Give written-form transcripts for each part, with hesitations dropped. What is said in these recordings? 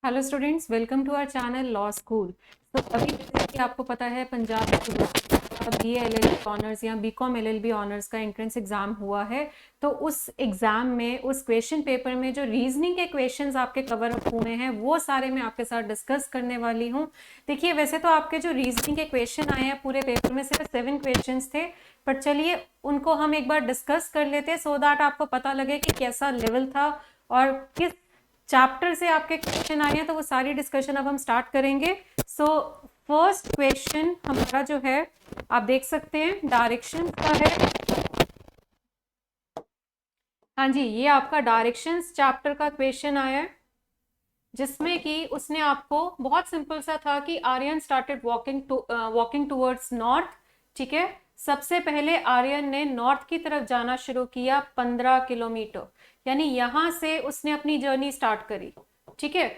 Hello students, welcome to our channel law school. तो अभी जैसे कि आपको पता है पंजाब BA LLB ऑनर्स या BCom LLB ऑनर्स का एंट्रेंस एग्जाम हुआ है। तो उस एग्जाम में उस क्वेश्चन पेपर में जो रीजनिंग के क्वेश्चंस आपके कवर अप हुए हैं वो सारे मैं आपके साथ डिस्कस करने वाली हूँ। देखिए, वैसे तो आपके जो रीजनिंग के क्वेश्चन आए हैं पूरे पेपर में सिर्फ 7 क्वेश्चन थे, पर चलिए उनको हम एक बार डिस्कस कर लेते हैं सो दैट आपको पता लगे कि कैसा लेवल था और किस चैप्टर से आपके क्वेश्चन आए हैं। तो वो सारी डिस्कशन अब हम स्टार्ट करेंगे। सो फर्स्ट क्वेश्चन हमारा जो है आप देख सकते हैं डायरेक्शन का है। हाँ जी, ये आपका डायरेक्शंस चैप्टर का क्वेश्चन आया है जिसमें कि उसने आपको बहुत सिंपल सा था कि Aryan started walking towards north. ठीक है, सबसे पहले आर्यन ने नॉर्थ की तरफ जाना शुरू किया 15 किलोमीटर, यानी यहां से उसने अपनी जर्नी स्टार्ट करी। ठीक है,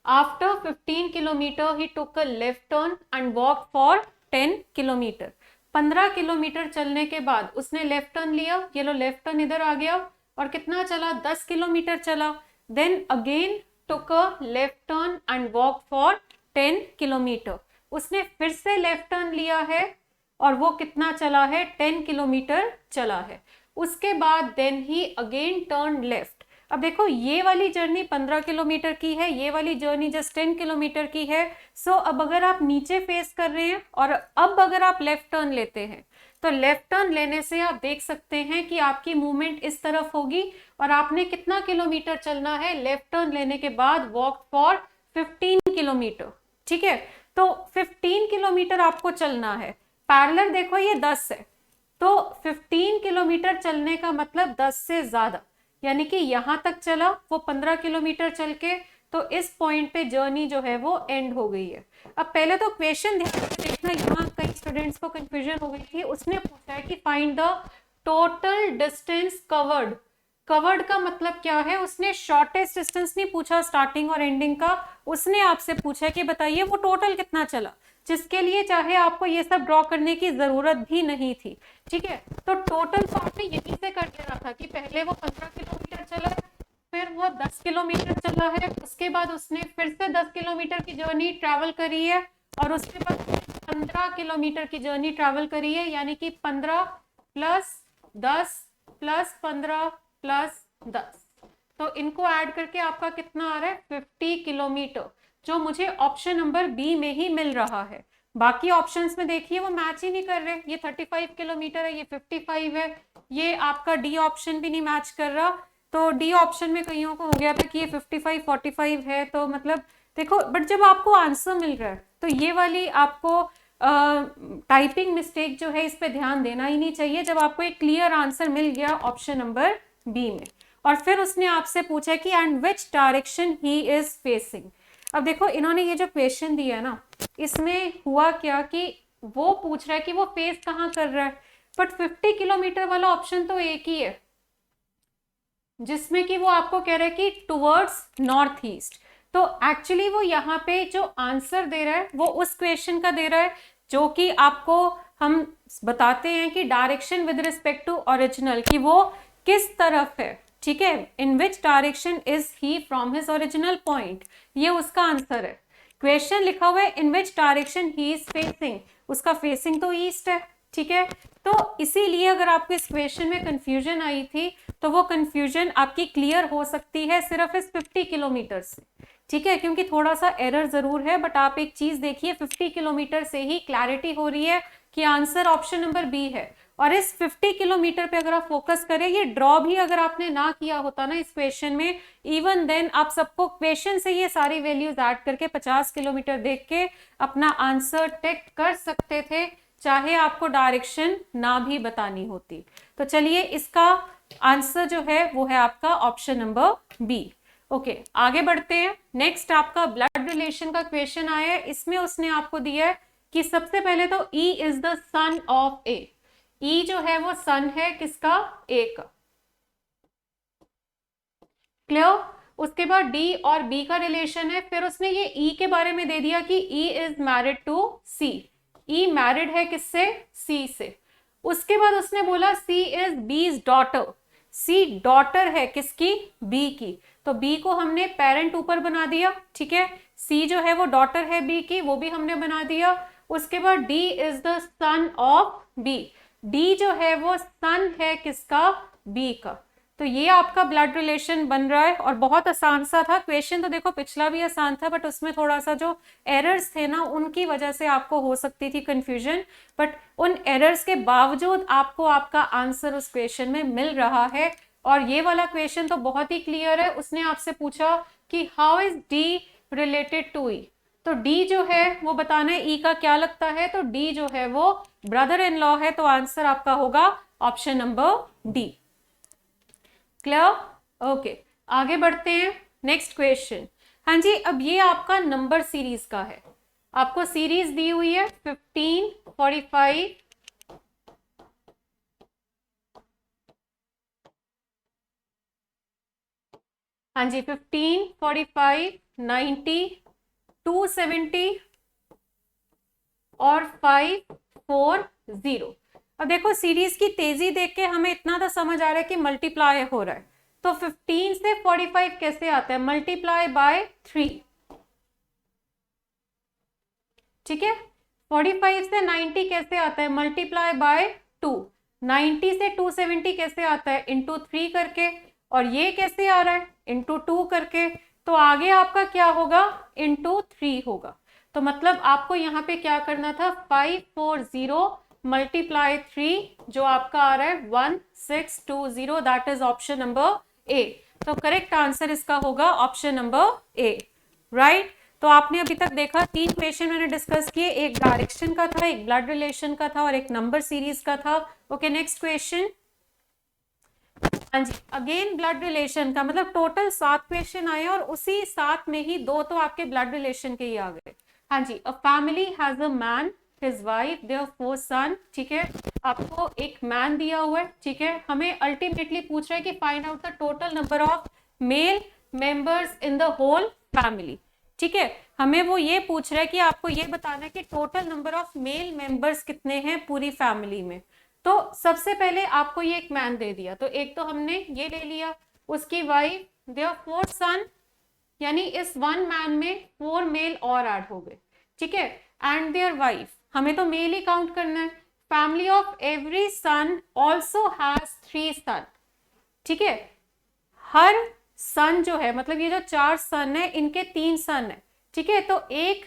after 15 kilometre he took a left turn and walk for 10 kilometre. 15 kilometre चलने के बाद उसने लेफ्ट टर्न लिया, ये लो लेफ्ट टर्न इधर आ गया और कितना चला, 10 किलोमीटर चला। Then again took a left turn and walk for 10 kilometre. उसने फिर से लेफ्ट टर्न लिया है और वो कितना चला है, 10 किलोमीटर चला है। उसके बाद then he again turn left. अब देखो, ये वाली जर्नी 15 किलोमीटर की है, ये वाली जर्नी जस्ट 10 किलोमीटर की है। सो अब अगर आप नीचे फेस कर रहे हैं और अब अगर आप लेफ्ट टर्न लेते हैं तो लेफ्ट टर्न लेने से आप देख सकते हैं कि आपकी मूवमेंट इस तरफ होगी और आपने कितना किलोमीटर चलना है लेफ्ट टर्न लेने के बाद, वॉक फॉर 15 किलोमीटर। ठीक है, तो 15 किलोमीटर आपको चलना है। पैरेलल देखो ये 10 है, तो 15 किलोमीटर चलने का मतलब 10 से ज्यादा, यानी कि यहां तक चला वो 15 किलोमीटर चल के, तो इस पॉइंट पे जर्नी जो है वो एंड हो गई है। अब पहले तो क्वेश्चन ध्यान से देखना, यहाँ कई स्टूडेंट्स को कंफ्यूजन हो गई थी। उसने पूछा है कि find the total distance covered. Covered का मतलब क्या है, उसने शॉर्टेस्ट डिस्टेंस नहीं पूछा स्टार्टिंग और एंडिंग का, उसने आपसे पूछा कि बताइए वो टोटल कितना चला, जिसके लिए चाहे आपको ये सब ड्रॉ करने की जरूरत भी नहीं थी। ठीक है, तो टोटल तो आपने यहीं से कर लेना था कि पहले वो 15 किलोमीटर चला है, फिर वो 10 किलोमीटर चला है, उसके बाद उसने फिर से 10 किलोमीटर की जर्नी ट्रैवल करी है और उसके बाद 15 किलोमीटर की जर्नी ट्रैवल करी है, यानी कि 15 प्लस 10 प्लस 15 प्लस 10। तो इनको ऐड करके आपका कितना आ रहा है, 50 किलोमीटर, जो मुझे ऑप्शन नंबर बी में ही मिल रहा है। बाकी ऑप्शंस में देखिए वो मैच ही नहीं कर रहे, ये 35 किलोमीटर है, ये 55 है, ये आपका डी ऑप्शन भी नहीं मैच कर रहा। तो डी ऑप्शन में कईयों को हो गया था कि ये 55 45 है, तो मतलब देखो, बट जब आपको आंसर मिल रहा है तो ये वाली आपको टाइपिंग मिस्टेक जो है इस पे ध्यान देना ही नहीं चाहिए, जब आपको एक क्लियर आंसर मिल गया ऑप्शन नंबर बी में। और फिर उसने आपसे पूछा कि and which direction he is facing. अब देखो, इन्होंने ये जो क्वेश्चन दिया ना, इसमें हुआ क्या कि वो पूछ रहा है कि वो फेस कहाँ कर रहा है, बट 50 किलोमीटर वाला ऑप्शन तो एक ही है जिसमें कि वो आपको कह रहा है कि टुवर्ड्स नॉर्थ ईस्ट। तो एक्चुअली वो यहाँ पे जो आंसर दे रहा है वो उस क्वेश्चन का दे रहा है जो कि आपको हम बताते हैं कि direction with respect to original, कि वो किस तरफ है। ठीक है, in which direction is he from his original point, ये उसका आंसर है। क्वेश्चन लिखा हुआ है in which direction he is facing, उसका फेसिंग तो ईस्ट है। ठीक है, तो इसीलिए अगर आपको इस क्वेश्चन में कंफ्यूजन आई थी तो वो कंफ्यूजन आपकी क्लियर हो सकती है सिर्फ इस 50 किलोमीटर से। ठीक है, क्योंकि थोड़ा सा एरर जरूर है, बट आप एक चीज देखिए, 50 किलोमीटर से ही क्लैरिटी हो रही है कि आंसर ऑप्शन नंबर बी है। और इस 50 किलोमीटर पे अगर आप फोकस करें, ये ड्रॉ भी अगर आपने ना किया होता ना इस क्वेश्चन में, इवन देन आप सबको क्वेश्चन से ये सारी वैल्यूज ऐड करके 50 किलोमीटर देख के अपना आंसर टिक कर सकते थे, चाहे आपको डायरेक्शन ना भी बतानी होती। तो चलिए, इसका आंसर जो है वो है आपका ऑप्शन नंबर बी। ओके, आगे बढ़ते हैं। नेक्स्ट आपका ब्लड रिलेशन का क्वेश्चन आया है। इसमें उसने आपको दिया है कि सबसे पहले तो E is the son of A. E जो है वो सन है किसका, ए का। क्लियर। उसके बाद D और B का रिलेशन है, फिर उसने ये E के बारे में दे दिया कि E is married to C। E married है किससे, C से। उसके बाद उसने बोला C is B's daughter, C daughter है किसकी, B की। तो बी को हमने पेरेंट ऊपर बना दिया, ठीक है। सी जो है वो डॉटर है बी की, वो भी हमने बना दिया। उसके बाद D is the son of B, D जो है वो सन है किसका, बी का। तो ये आपका ब्लड रिलेशन बन रहा है और बहुत आसान सा था क्वेश्चन। तो देखो पिछला भी आसान था, बट उसमें थोड़ा सा जो एरर्स थे ना उनकी वजह से आपको हो सकती थी कंफ्यूजन, बट उन एरर्स के बावजूद आपको आपका आंसर उस क्वेश्चन में मिल रहा है। और ये वाला क्वेश्चन तो बहुत ही क्लियर है। उसने आपसे पूछा कि how is D related to E, तो डी जो है वो बताना है ई का क्या लगता है, तो डी जो है वो ब्रदर इन लॉ है, तो आंसर आपका होगा option number D. Clear? Okay, आगे बढ़ते हैं नेक्स्ट क्वेश्चन। हाँ जी, अब ये आपका नंबर सीरीज का है, आपको सीरीज दी हुई है 15, 45, हाँ जी 15, 45, 90, 270 और 540। अब देखो सीरीज की तेजी देख के हमें इतना तो समझ आ रहा है कि मल्टीप्लाई हो रहा है, तो 15 से 45 कैसे आता है, मल्टीप्लाई बाय 3, ठीक है। 45 से 90 कैसे आता है, मल्टीप्लाई बाय 2, 90 से 270 कैसे आता है, इंटू 3 करके, और ये कैसे आ रहा है, इंटू 2 करके। तो आगे आपका क्या होगा, इंटू 3 होगा। तो मतलब आपको यहाँ पे क्या करना था, 540 मल्टीप्लाई 3, जो आपका आ रहा है 1620, that is option number A. तो करेक्ट आंसर इसका होगा ऑप्शन नंबर ए, राइट। तो आपने अभी तक देखा 3 क्वेश्चन मैंने डिस्कस किए, एक डायरेक्शन का था, एक ब्लड रिलेशन का था और एक नंबर सीरीज का था। Okay, next question. हाँ जी, अगेन ब्लड रिलेशन का, मतलब टोटल 7 क्वेश्चन आए और उसी 7 में ही 2 तो आपके ब्लड रिलेशन के ही आ गए। हाँ जी, a family has a man, his wife, their 4 son, ठीक है। आपको एक मैन दिया हुआ है, ठीक है। हमें अल्टीमेटली पूछ रहा है कि find out the total number of male members in the whole family, ठीक है। हमें वो ये पूछ रहा है कि आपको ये बताना है कि total number of male members कितने हैं पूरी फैमिली में। तो सबसे पहले आपको ये एक मैन दे दिया, तो एक तो हमने ये ले लिया, उसकी वाइफ, देयर 4 सन, यानी इस 1 मैन में 4 मेल और ऐड हो गए, ठीक है। एंड देयर वाइफ, हमें तो मेल ही काउंट करना है। Family of every son also has 3 son, ठीक है। हर सन जो है, मतलब ये जो 4 सन है इनके 3 सन है, ठीक है। तो एक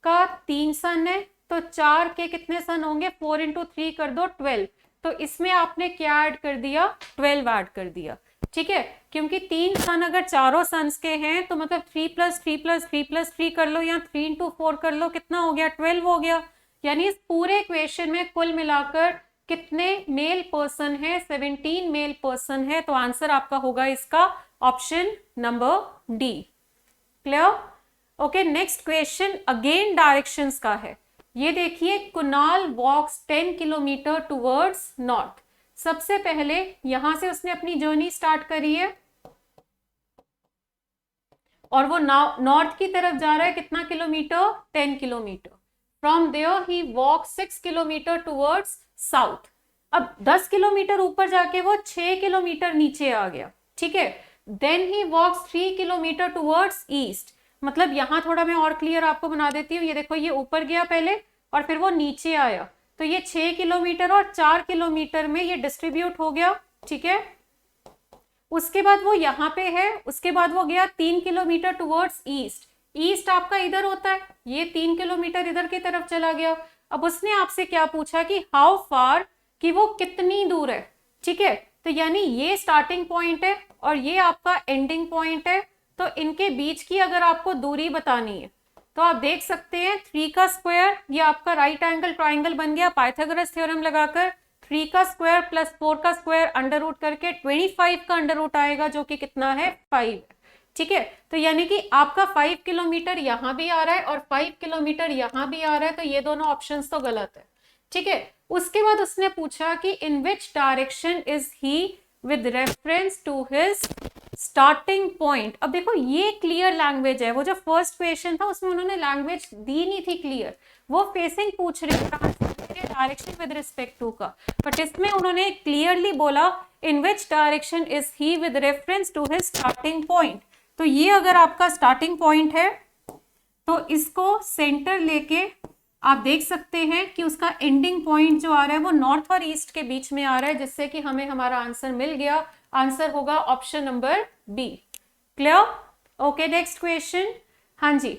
का 3 सन है, तो 4 के कितने सन होंगे, 4 इंटू 3 कर दो 12, तो इसमें आपने क्या ऐड कर दिया, 12 ऐड कर दिया, ठीक है। क्योंकि 3 सन अगर चारों सन्स के हैं तो मतलब 3 प्लस 3 प्लस 3 प्लस 3 कर लो या 3 इंटू 4 कर लो, कितना हो गया, 12 हो गया। यानी इस पूरे क्वेश्चन में कुल मिलाकर कितने मेल पर्सन है, 17 मेल पर्सन है। तो आंसर आपका होगा इसका option number D. Clear? Okay, next question again directions का है। ये देखिए, कुणाल वॉक्स 10 किलोमीटर टुवर्ड्स नॉर्थ। सबसे पहले यहां से उसने अपनी जर्नी स्टार्ट करी है और वो नॉर्थ की तरफ जा रहा है, कितना kilometre, 10 kilometre. From there he walk 6 kilometre towards south. अब 10 किलोमीटर ऊपर जाके वो 6 किलोमीटर नीचे आ गया, ठीक है। Then he walks 3 kilometre towards east. मतलब यहां थोड़ा मैं और क्लियर आपको बना देती हूँ। ये देखो, ये ऊपर गया पहले और फिर वो नीचे आया, तो ये 6 किलोमीटर और 4 किलोमीटर में ये डिस्ट्रीब्यूट हो गया, ठीक है। उसके बाद वो यहाँ पे है, उसके बाद वो गया 3 किलोमीटर टुवर्ड्स ईस्ट। ईस्ट आपका इधर होता है, ये 3 किलोमीटर इधर की तरफ चला गया। अब उसने आपसे क्या पूछा कि हाउ फार, कि वो कितनी दूर है, ठीक है। तो यानी ये स्टार्टिंग पॉइंट है और ये आपका एंडिंग पॉइंट है, तो इनके बीच की अगर आपको दूरी बतानी है तो आप देख सकते हैं 3 का स्क्वायर, ये आपका राइट एंगल ट्राइंगल बन गया पाइथागोरस थ्योरम लगाकर। 3 का स्क्वायर प्लस 4 का स्क्वायर अंडर रूट करके 25 का अंडर रूट आएगा, जो कि कितना है, 5, ठीक है। तो यानी कि आपका 5 किलोमीटर यहां भी आ रहा है और 5 किलोमीटर यहां भी आ रहा है, तो ये दोनों ऑप्शंस तो गलत है, ठीक है। उसके बाद उसने पूछा कि in which direction is he with reference to his starting point. अब देखो, ये क्लियर लैंग्वेज है। वो जो फर्स्ट क्वेश्चन था उसमें उन्होंने लैंग्वेज दी नहीं थी क्लियर, वो फेसिंग पूछ रहे गया डायरेक्शन विद रिस्पेक्ट टू का, बट इसमें उन्होंने क्लियरली बोला in which direction is he with reference to his starting point. तो ये अगर आपका स्टार्टिंग पॉइंट है तो इसको सेंटर लेके आप देख सकते हैं कि उसका एंडिंग पॉइंट जो आ रहा है वो नॉर्थ और ईस्ट के बीच में आ रहा है, जिससे कि हमें हमारा आंसर मिल गया। आंसर होगा option number B. Clear? Okay, next question. हाँ जी,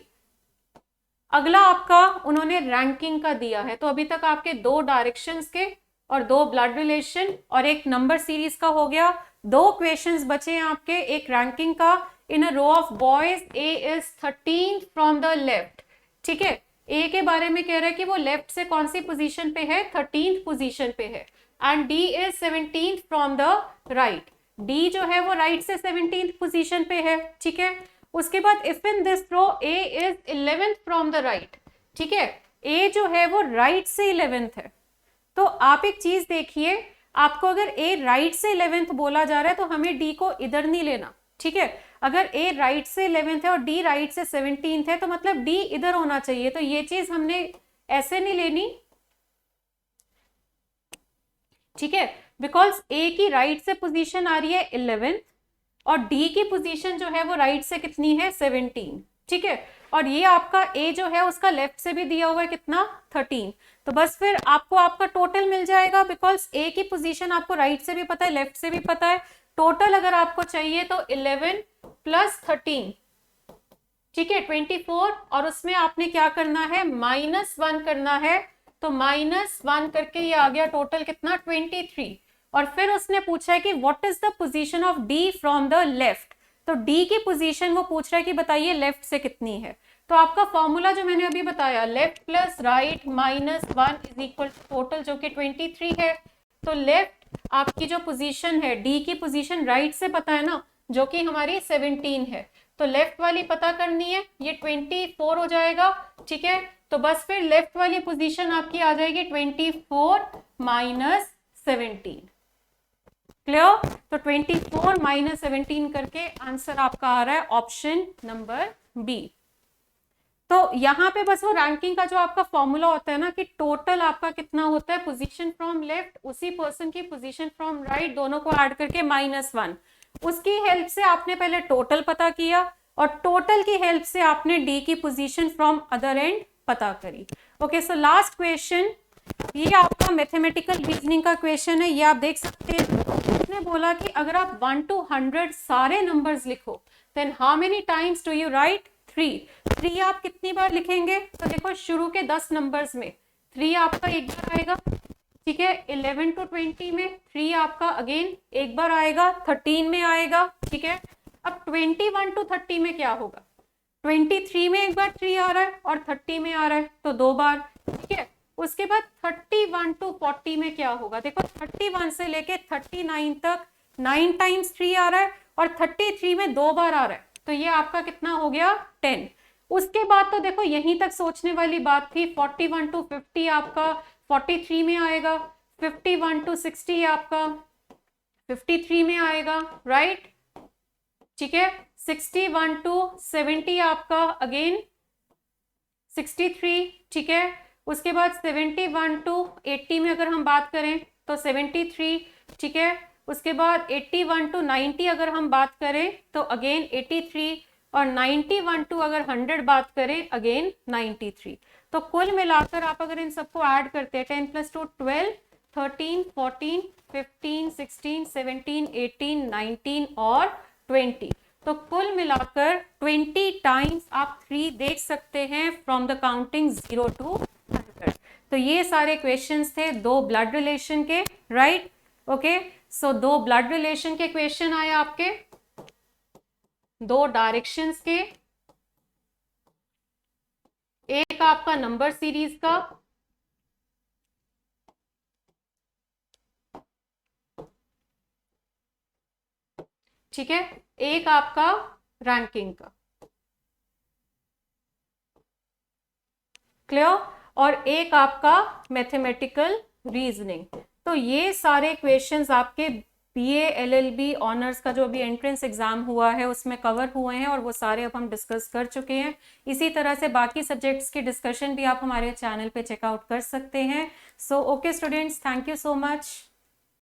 अगला आपका उन्होंने रैंकिंग का दिया है। तो अभी तक आपके 2 डायरेक्शंस के और 2 ब्लड रिलेशन और एक नंबर सीरीज का हो गया। 2 क्वेश्चंस बचे हैं आपके, एक रैंकिंग का। In a row of boys A is 13th from the left. ठीक है, ए के बारे में कह रहा है कि वो लेफ्ट से कौन सी पोजीशन पे है, 13th पोजीशन पे है। And D is 17th from the right. D जो है वो राइट से 17th पोजीशन पे है। ठीक है, उसके बाद if in this row A is 11th from the right. ठीक है, ए जो है वो राइट से 11th है। तो आप एक चीज देखिए, आपको अगर ए राइट से 11th बोला जा रहा है तो हमें डी को इधर नहीं लेना। ठीक है, अगर ए राइट से 11th है और डी राइट से 17th है तो मतलब डी इधर होना चाहिए। तो ये चीज हमने ऐसे नहीं लेनी। ठीक है, बिकॉज ए की राइट से पोजीशन आ रही है 11th और डी की पोजीशन जो है वो राइट से कितनी है, 17। ठीक है, और ये आपका ए जो है उसका लेफ्ट से भी दिया हुआ है कितना, 13। तो बस फिर आपको आपका टोटल मिल जाएगा, बिकॉज ए की पोजीशन आपको राइट से भी पता है, लेफ्ट से भी पता है। टोटल अगर आपको चाहिए तो 11 प्लस 13, ठीक है, 24, और उसमें आपने क्या करना है, -1 करना है। तो -1 करके ये आ गया टोटल कितना, 23। और फिर उसने पूछा है कि what is the position of D from the left. तो डी की पोजीशन वो पूछ रहा है कि बताइए लेफ्ट से कितनी है। तो आपका फॉर्मूला जो मैंने अभी बताया, left plus right -1 is equal total, जो कि 23 है। तो लेफ्ट आपकी जो पोजीशन है, डी की पोजीशन राइट से पता है ना, जो कि हमारी 17 है। तो लेफ्ट वाली पता करनी है, ये 24 हो जाएगा। ठीक है, तो बस फिर लेफ्ट वाली पोजीशन आपकी आ जाएगी 24 - 17। क्लियर? तो 24 - 17 करके आंसर आपका आ रहा है ऑप्शन नंबर बी। तो यहाँ पे बस वो रैंकिंग का जो आपका फॉर्मूला होता है ना, कि टोटल आपका कितना होता है, पोजीशन फ्रॉम लेफ्ट उसी पर्सन की पोजीशन फ्रॉम राइट, दोनों को ऐड करके -1। उसकी हेल्प से आपने पहले टोटल पता किया और टोटल की हेल्प से आपने डी की पोजीशन फ्रॉम अदर एंड पता करी। ओके, सो लास्ट क्वेश्चन, ये आपका मैथमेटिकल रीजनिंग का क्वेश्चन है। ये आप देख सकते हैं, उसने बोला कि अगर आप 1 to 100 सारे नंबर्स लिखो, then how many times do you write 3 आप कितनी बार लिखेंगे। तो देखो, शुरू के 10 नंबर्स में 3 आपका एक बार आएगा। ठीक है, 11 to 20 में 3 आपका अगेन एक बार आएगा, 13 में आएगा। ठीक है, अब 21 to 30 में क्या होगा, 23 में एक बार 3 आ रहा है और 30 में आ रहा है, तो 2 बार। ठीक है, उसके बाद 31 to 40 में क्या होगा, देखो 31 से लेके 39 तक 9 टाइम्स 3 आ रहा है और 33 में 2 बार आ रहा है। तो ये आपका कितना हो गया, 10। उसके बाद तो देखो यहीं तक सोचने वाली बात थी। 41 to 50 आपका 43 में आएगा, 51 to 60 आपका 53 में आएगा, राइट। ठीक है, 61 to 70 आपका अगेन 63। ठीक है, उसके बाद 71 to 80 में अगर हम बात करें तो 73। ठीक है, उसके बाद 81 to 90 अगर हम बात करें तो अगेन 83, और 91 to अगर 100 बात करें अगेन 93। तो कुल मिलाकर आप अगर इन सबको ऐड करते हैं, 10 + 2 12, 13, 14, 15, 16, 17, 18, 19 और 20। तो कुल मिलाकर 20 टाइम्स आप 3 देख सकते हैं फ्रॉम द काउंटिंग 0 to 100। तो ये सारे क्वेश्चंस थे 2 ब्लड रिलेशन के, राइट। ओके, सो 2 ब्लड रिलेशन के क्वेश्चन आए आपके, 2 डायरेक्शंस के, एक आपका नंबर सीरीज का, ठीक है, एक आपका रैंकिंग का। क्लियर? और एक आपका मैथमेटिकल रीजनिंग। तो ये सारे क्वेश्चंस आपके बीए एलएलबी ऑनर्स का जो भी एंट्रेंस एग्जाम हुआ है उसमें कवर हुए हैं और वो सारे अब हम डिस्कस कर चुके हैं। इसी तरह से बाकी सब्जेक्ट्स की डिस्कशन भी आप हमारे चैनल पे चेकआउट कर सकते हैं। So okay students, thank you so much.